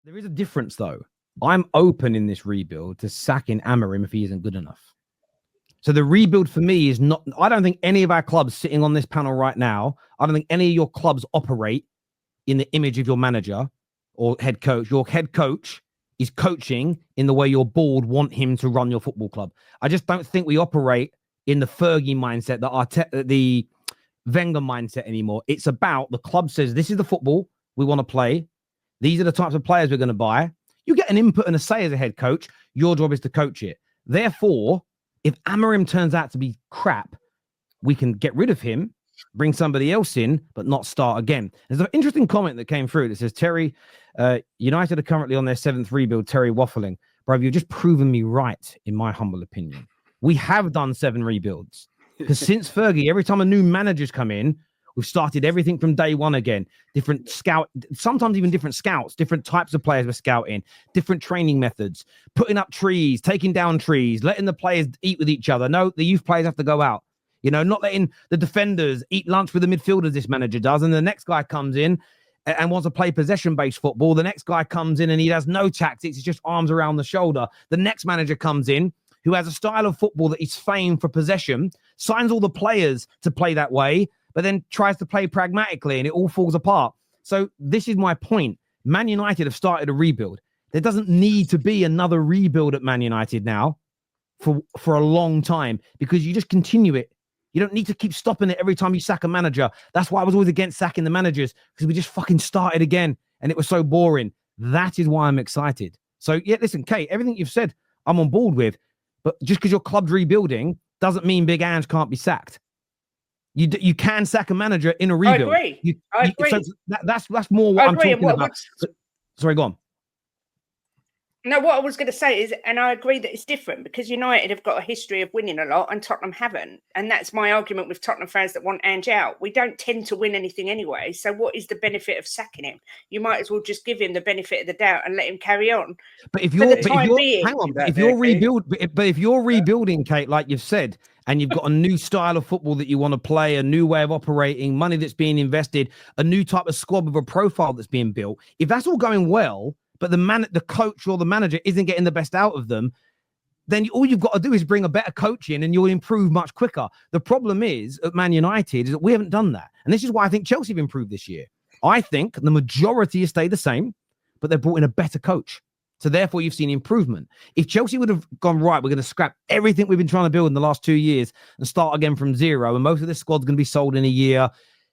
There is a difference, though. I'm open in this rebuild to sacking Amorim if he isn't good enough. So the rebuild for me is not, I don't think any of our clubs sitting on this panel right now, I don't think any of your clubs operate in the image of your manager or head coach. Your head coach is coaching in the way your board want him to run your football club. I just don't think we operate in the Fergie mindset, the Wenger mindset anymore. It's about the club says, this is the football we want to play. These are the types of players we're going to buy. You get an input and a say as a head coach. Your job is to coach it. Therefore, if Amorim turns out to be crap, we can get rid of him, bring somebody else in, but not start again. There's an interesting comment that came through that says, Terry, United are currently on their 7th rebuild, Terry waffling. Bro, you've just proven me right, in my humble opinion. We have done 7 rebuilds. Because since Fergie, every time a new manager's come in, we've started everything from day one again. Different scout, sometimes even different scouts, different types of players we're scouting, different training methods, putting up trees, taking down trees, letting the players eat with each other. No, the youth players have to go out. You know, not letting the defenders eat lunch with the midfielders, this manager does. And the next guy comes in and wants to play possession-based football. The next guy comes in and he has no tactics. It's just arms around the shoulder. The next manager comes in who has a style of football that is famed for possession, signs all the players to play that way, but then tries to play pragmatically and it all falls apart. So this is my point. Man United have started a rebuild. There doesn't need to be another rebuild at Man United now for a long time because you just continue it. You don't need to keep stopping it every time you sack a manager. That's why I was always against sacking the managers because we just fucking started again and it was so boring. That is why I'm excited. So yeah, listen, Kate, everything you've said, I'm on board with, but just because your club's rebuilding doesn't mean Big Ange can't be sacked. You can sack a manager in a rebuild. I agree. So that's more what I'm talking about. Sorry, go on. No, what I was going to say is, and I agree that it's different because United have got a history of winning a lot and Tottenham haven't. And that's my argument with Tottenham fans that want Ange out. We don't tend to win anything anyway. So what is the benefit of sacking him? You might as well just give him the benefit of the doubt and let him carry on. But if you're rebuilding, Kate, like you've said, and you've got a new style of football that you want to play, a new way of operating, money that's being invested, a new type of squad with a profile that's being built, if that's all going well, but the coach or the manager isn't getting the best out of them, then all you've got to do is bring a better coach in and you'll improve much quicker. The problem is at Man United is that we haven't done that. And this is why I think Chelsea have improved this year. I think the majority has stayed the same, but they've brought in a better coach. So therefore you've seen improvement. If Chelsea would have gone, right, we're going to scrap everything we've been trying to build in the last 2 years and start again from zero, and most of this squad's going to be sold in a year,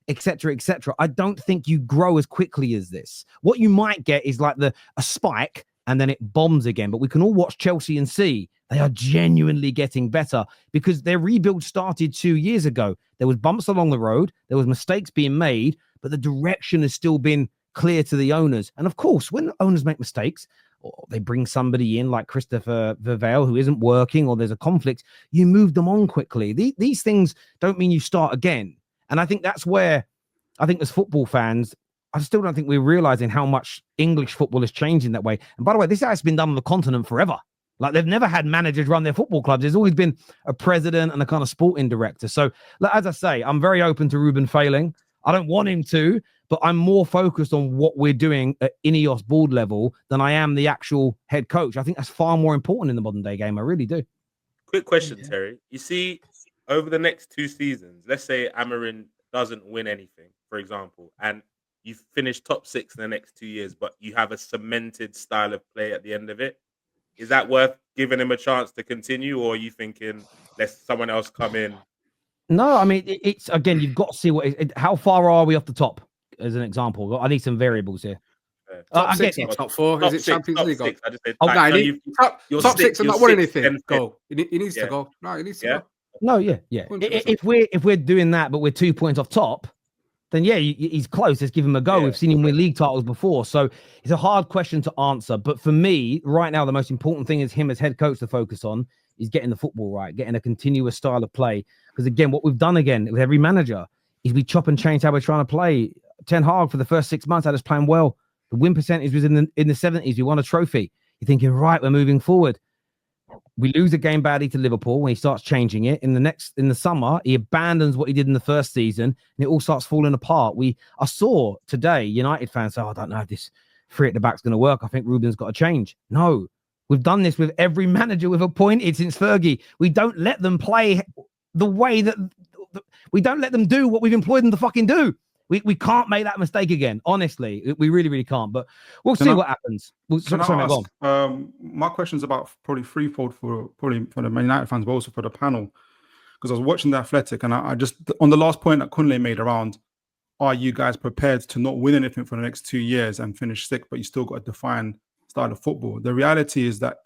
etc., etc. I don't think you grow as quickly as this. What you might get is like a spike and then it bombs again. But we can all watch Chelsea and see they are genuinely getting better because their rebuild started 2 years ago. There was bumps along the road. There was mistakes being made, but the direction has still been clear to the owners. And of course, when owners make mistakes, or they bring somebody in like Christopher Verveil who isn't working, or there's a conflict, you move them on quickly. These things don't mean you start again. And I think that's where I think as football fans, I still don't think we're realizing how much English football is changing that way. And by the way, this has been done on the continent forever. Like they've never had managers run their football clubs. There's always been a president and a kind of sporting director. So as I say, I'm very open to Ruben failing. I don't want him to, but I'm more focused on what we're doing at Ineos board level than I am the actual head coach. I think that's far more important in the modern day game. I really do. Quick question, Terry. You see, over the next 2 seasons, let's say Amorim doesn't win anything, for example, and you finish top 6 in the next 2 years, but you have a cemented style of play at the end of it. Is that worth giving him a chance to continue, or are you thinking let someone else come in? No, I mean, it's again, you've got to see how far are we off the top, as an example. I need some variables here. Top 6 or top 4? Is it Champions League? Top 6 and not won anything. Go. He needs to go. No, he needs to go. No, yeah. 100%. If we're doing that, but we're 2 points off top, then yeah, he's close. Let's give him a go. We've seen him win league titles before, so it's a hard question to answer. But for me, right now, the most important thing is him as head coach to focus on is getting the football right, getting a continuous style of play. Because again, what we've done again with every manager is we chop and change how we're trying to play. Ten Hag for the first 6 months had us playing well. The win percentage was in the 70s. We won a trophy. You're thinking, right, we're moving forward. We lose a game badly to Liverpool when he starts changing it. In the summer, he abandons what he did in the first season, and it all starts falling apart. I saw today United fans say, I don't know, this three at the back's going to work. I think Ruben's got to change. No, we've done this with every manager we've appointed since Fergie. We don't let them play the way that we don't let them do what we've employed them to fucking do. We can't make that mistake again. Honestly, we really, really can't. But we'll see what happens. My question's about probably threefold for the Man United fans, but also for the panel. Because I was watching the Athletic, and I just, on the last point that Kunle made around, are you guys prepared to not win anything for the next 2 years and finish sick, but you still got a defined style of football? The reality is that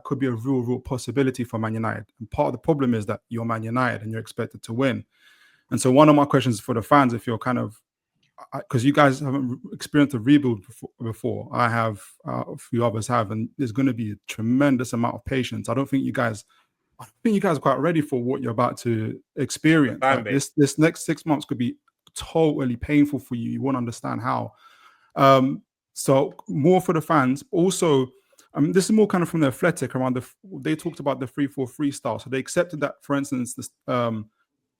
could be a real possibility for Man United. And part of the problem is that you're Man United and you're expected to win. And so one of my questions for the fans, if you're kind of, because you guys haven't experienced a rebuild before, I have, a few others have, and there's going to be a tremendous amount of patience. I don't think you guys are quite ready for what you're about to experience. Like this next 6 months could be totally painful for you. You won't understand how. So more for the fans. Also, this is more kind of from the Athletic around they talked about the 3-4-3 style. So they accepted that, for instance,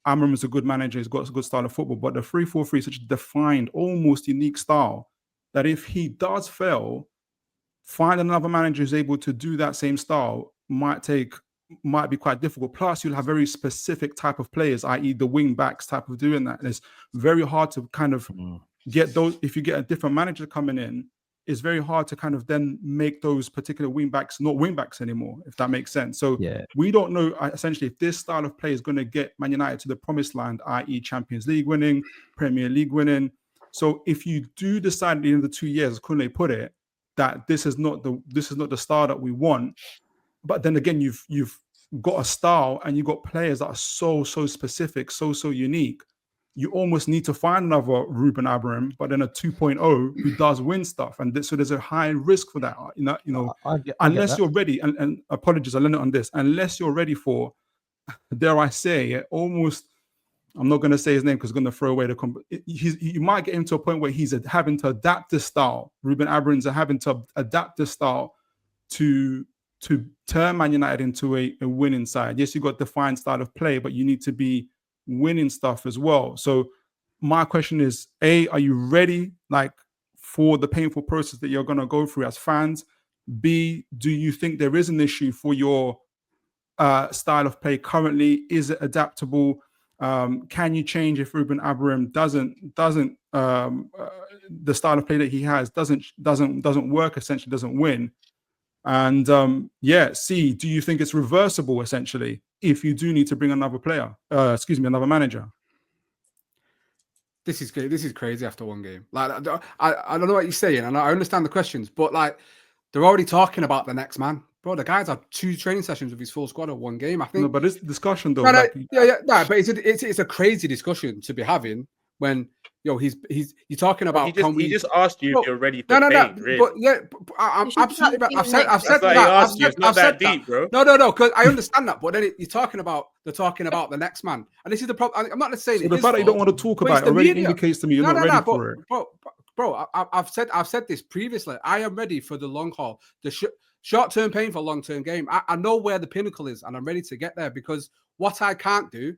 Amorim is a good manager. He's got a good style of football, but the 3-4-3 is such a defined, almost unique style that if he does fail, find another manager who's able to do that same style might be quite difficult. Plus, you'll have very specific type of players, i.e. the wing backs type of doing that. And it's very hard to kind of get those. If you get a different manager coming in, it's very hard to kind of then make those particular wing backs not wing backs anymore, if that makes sense. So we don't know essentially if this style of play is going to get Man United to the promised land, i.e. Champions League winning, Premier League winning. So if you do decide at the end of the 2 years, as Kunle put it, that this is not the style that we want, but then again, you've got a style and you've got players that are so specific, so unique. You almost need to find another Ruben Amorim, but then a 2.0 who does win stuff. And so there's a high risk for that. Unless you're ready, and apologies, I'll end it on this. Unless you're ready for, dare I say, almost, I'm not going to say his name because I'm going to throw away you might get him to a point where he's having to adapt this style. Ruben Amorim's having to adapt this style to turn Man United into a winning side. Yes, you've got defined style of play, but you need to be winning stuff as well. So my question is, A, are you ready for the painful process that you're going to go through as fans? B, do you think there is an issue for your style of play currently? Is it adaptable? Can you change if Ruben Amorim doesn't the style of play that he has doesn't work, essentially doesn't win? And C, do you think it's reversible essentially if you do need to bring another player? Another manager. This is crazy after one game. Like I don't know what you're saying, and I understand the questions, but like they're already talking about the next man. Bro, the guy's had 2 training sessions with his full squad at one game. I think. No, but this discussion though. But it's a crazy discussion to be having when you're talking about. He just asked you if you're ready for pain. Really. But I'm absolutely. I've said that. It's not that deep, bro. No, because I understand that. But then they're talking about the next man, and this is the problem. I'm not saying the fact that you don't want to talk about it already indicates to me you're not ready for it. Bro, I've said this previously. I am ready for the long haul. The short-term pain for long-term game. I know where the pinnacle is, and I'm ready to get there, because what I can't do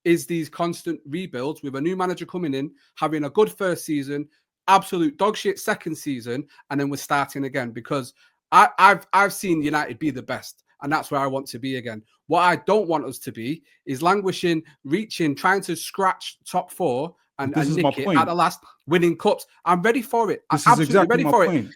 is these constant rebuilds with a new manager coming in, having a good first season, absolute dog shit second season, and then we're starting again, because I've seen United be the best, and that's where I want to be again. What I don't want us to be is languishing, reaching, trying to scratch top 4 and nick it at the last, winning cups. I'm ready for it. I'm absolutely ready for it.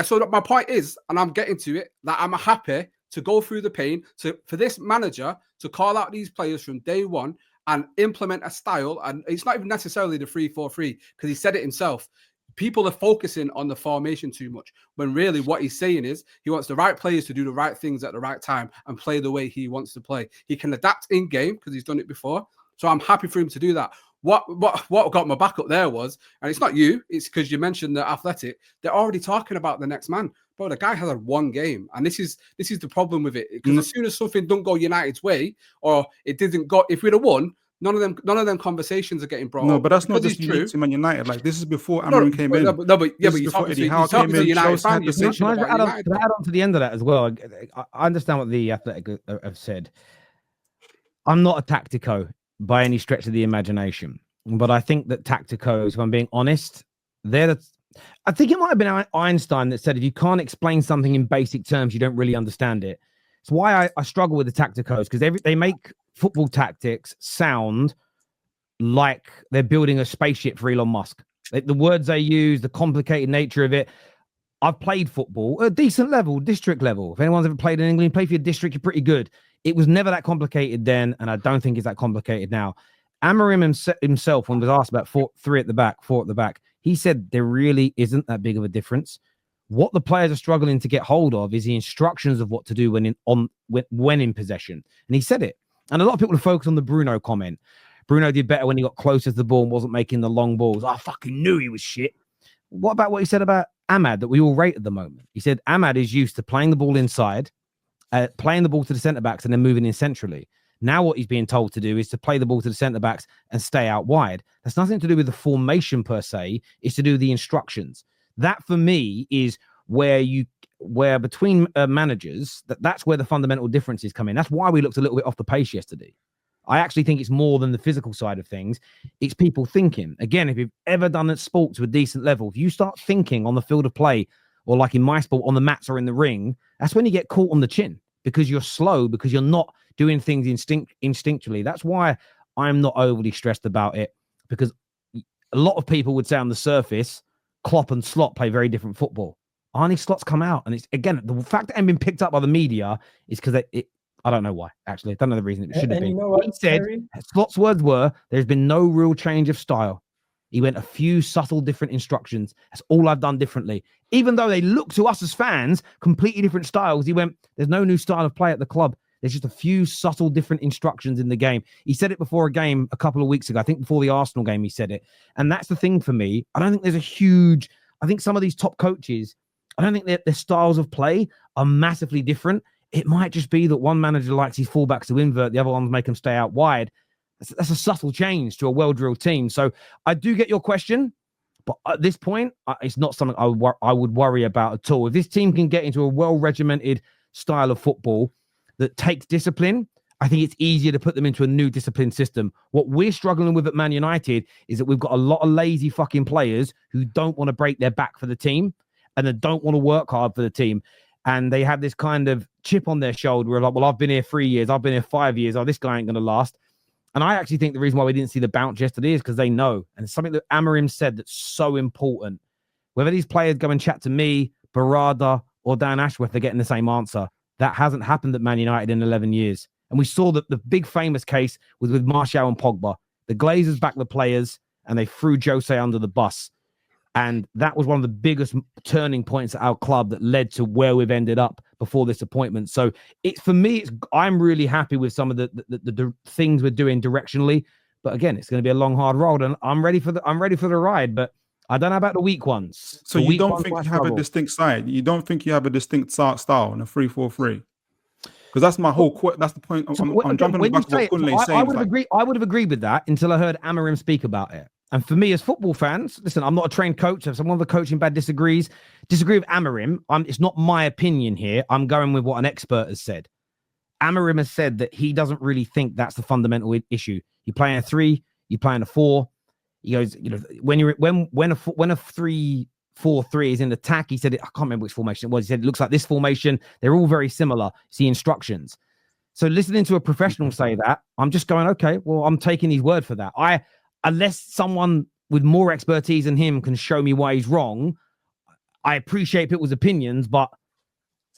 So my point is, and I'm getting to it, that I'm happy to go through the pain for this manager to call out these players from day one and implement a style. And it's not even necessarily the 3-4-3, because he said it himself. People are focusing on the formation too much, when really what he's saying is he wants the right players to do the right things at the right time and play the way he wants to play. He can adapt in game because he's done it before. So I'm happy for him to do that. What got my back up there was, and it's not you, it's because you mentioned the Athletic, they're already talking about the next man. Bro, the guy has had one game, and this is the problem with it. Because as soon as something don't go United's way, or it didn't go, if we'd have won, none of them conversations are getting brought up. No, but that's not just unique to Man United. Like, this is before Amorim came in. But you're talking to United fans. Can I add on to the end of that as well? I understand what the Athletic have said. I'm not a tactico by any stretch of the imagination, but I think that tacticos, if I'm being honest, they're I think it might have been Einstein that said, if you can't explain something in basic terms, you don't really understand it. It's why I struggle with the tacticos, because they make football tactics sound like they're building a spaceship for Elon Musk. The words they use, the complicated nature of it. I've played football at a decent level, district level. If anyone's ever played in England, play for your district, you're pretty good. It was never that complicated then, and I don't think it's that complicated now. Amorim himself, when was asked about 4 at the back, he said there really isn't that big of a difference. What the players are struggling to get hold of is the instructions of what to do when in possession. And he said it. And a lot of people are focused on the Bruno comment. Bruno did better when he got closer to the ball and wasn't making the long balls. I fucking knew he was shit. What about what he said about Ahmad that we all rate at the moment? He said Ahmad is used to playing the ball inside, playing the ball to the centre-backs and then moving in centrally. Now what he's being told to do is to play the ball to the centre-backs and stay out wide. That's nothing to do with the formation per se. It's to do with the instructions. That, for me, is where between managers, that's where the fundamental differences come in. That's why we looked a little bit off the pace yesterday. I actually think it's more than the physical side of things. It's people thinking. Again, if you've ever done sport to a decent level, if you start thinking on the field of play, or like in my sport, on the mats or in the ring, that's when you get caught on the chin, because you're slow, because you're not doing things instinctually. That's why I'm not overly stressed about it, because a lot of people would say on the surface, Klopp and Slot play very different football. Arne Slot's come out, and it's, again, the fact that it hasn't been picked up by the media is because I don't know why, actually. I don't know the reason it should have been. You know what, he said, Terry? Slot's words were, there's been no real change of style. He went a few subtle different instructions. That's all I've done differently. Even though they look to us as fans, completely different styles, he went, there's no new style of play at the club. There's just a few subtle different instructions in the game. He said it before a game a couple of weeks ago. I think before the Arsenal game, he said it. And that's the thing for me. I don't think there's I think some of these top coaches, I don't think their styles of play are massively different. It might just be that one manager likes his fullbacks to invert, the other ones make them stay out wide. That's a subtle change to a well-drilled team. So I do get your question, but at this point, it's not something I would worry about at all. If this team can get into a well-regimented style of football that takes discipline, I think it's easier to put them into a new discipline system. What we're struggling with at Man United is that we've got a lot of lazy fucking players who don't want to break their back for the team and they don't want to work hard for the team. And they have this kind of chip on their shoulder where, like, well, I've been here 3 years, I've been here 5 years, oh, this guy ain't going to last. And I actually think the reason why we didn't see the bounce yesterday is because they know. And it's something that Amorim said that's so important. Whether these players go and chat to me, Barada, or Dan Ashworth, they're getting the same answer. That hasn't happened at Man United in 11 years. And we saw that the big famous case was with Martial and Pogba. The Glazers backed the players and they threw Jose under the bus. And that was one of the biggest turning points at our club that led to where we've ended up before this appointment. So for me, I'm really happy with some of the things we're doing directionally. But again, it's going to be a long, hard road, and I'm ready for the ride. But I don't know about the weak ones. So you don't think you have a distinct side? You don't think you have a distinct style in a 3-4-3? Because that's my whole. That's the point. I'm jumping on the back of what Kunle's saying. I would have agreed with that until I heard Amorim speak about it. And for me, as football fans, listen, I'm not a trained coach. If someone on the coaching bad disagree with Amorim, it's not my opinion here. I'm going with what an expert has said. Amorim has said that he doesn't really think that's the fundamental issue. You play in a 3, you play in a 4. He goes, when a 3-4-3 is in attack, he said, I can't remember which formation it was. He said, it looks like this formation. They're all very similar. See instructions. So listening to a professional say that, I'm just going, okay, well, I'm taking his word for that. Unless someone with more expertise than him can show me why he's wrong, I appreciate people's opinions, but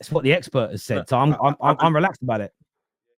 it's what the expert has said. So I'm relaxed about it.